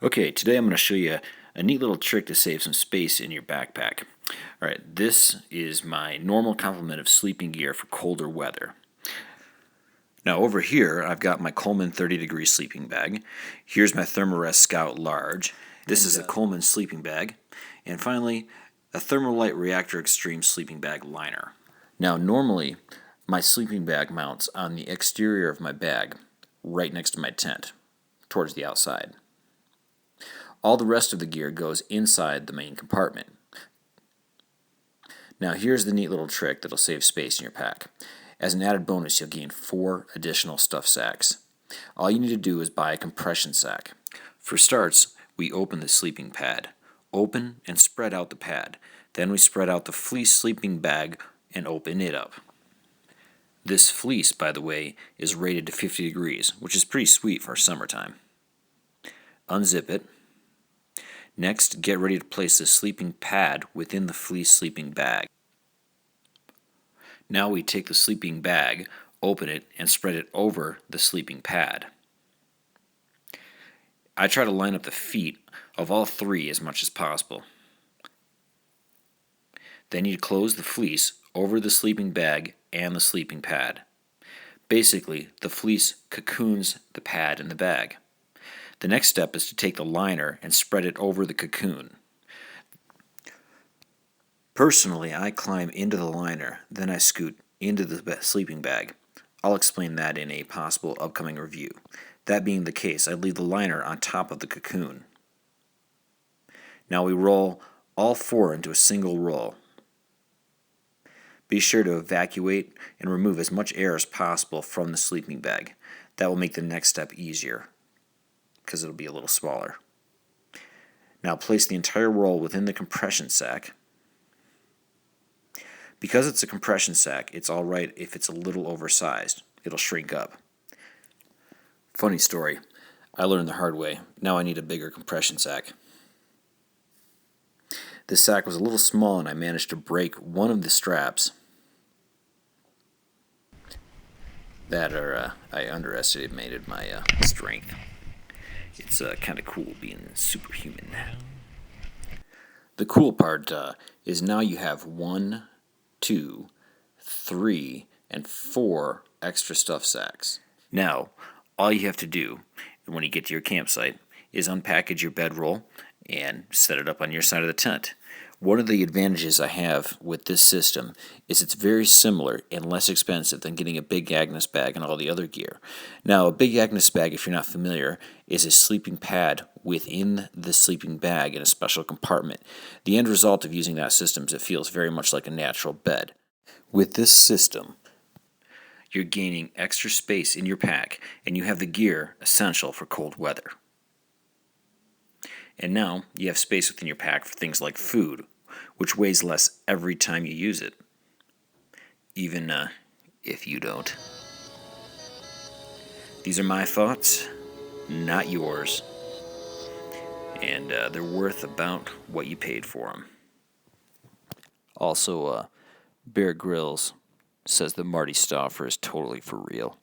Okay, today I'm going to show you a neat little trick to save some space in your backpack. Alright, this is my normal complement of sleeping gear for colder weather. Now over here I've got my Coleman 30 degree sleeping bag. Here's my Thermarest Scout Large. This is a Coleman sleeping bag. And finally, a Thermalite Reactor Extreme sleeping bag liner. Now normally my sleeping bag mounts on the exterior of my bag, right next to my tent, towards the outside. All the rest of the gear goes inside the main compartment. Now here's the neat little trick that'll save space in your pack. As an added bonus, you'll gain 4 additional stuff sacks. All you need to do is buy a compression sack. For starts, we open the sleeping pad. Open and spread out the pad. Then we spread out the fleece sleeping bag and open it up. This fleece, by the way, is rated to 50 degrees, which is pretty sweet for summertime. Unzip it. Next, get ready to place the sleeping pad within the fleece sleeping bag. Now we take the sleeping bag, open it, and spread it over the sleeping pad. I try to line up the feet of all 3 as much as possible. Then you close the fleece over the sleeping bag and the sleeping pad. Basically, the fleece cocoons the pad and the bag. The next step is to take the liner and spread it over the cocoon. Personally, I climb into the liner, then I scoot into the sleeping bag. I'll explain that in a possible upcoming review. That being the case, I leave the liner on top of the cocoon. Now we roll all 4 into a single roll. Be sure to evacuate and remove as much air as possible from the sleeping bag. That will make the next step easier, because it'll be a little smaller. Now place the entire roll within the compression sack. Because it's a compression sack, it's alright if it's a little oversized. It'll shrink up. Funny story, I learned the hard way. Now I need a bigger compression sack. This sack was a little small and I managed to break one of the straps. I underestimated my strength. It's kind of cool being superhuman. The cool part is now you have 1, 2, 3, and 4 extra stuff sacks. Now, all you have to do when you get to your campsite is unpackage your bedroll and set it up on your side of the tent. One of the advantages I have with this system is it's very similar and less expensive than getting a Big Agnes bag and all the other gear. Now, a Big Agnes bag, if you're not familiar, is a sleeping pad within the sleeping bag in a special compartment. The end result of using that system is it feels very much like a natural bed. With this system, you're gaining extra space in your pack, and you have the gear essential for cold weather. And now you have space within your pack for things like food, which weighs less every time you use it. Even if you don't. These are my thoughts, not yours. And they're worth about what you paid for them. Also, Bear Grylls says that Marty Stauffer is totally for real.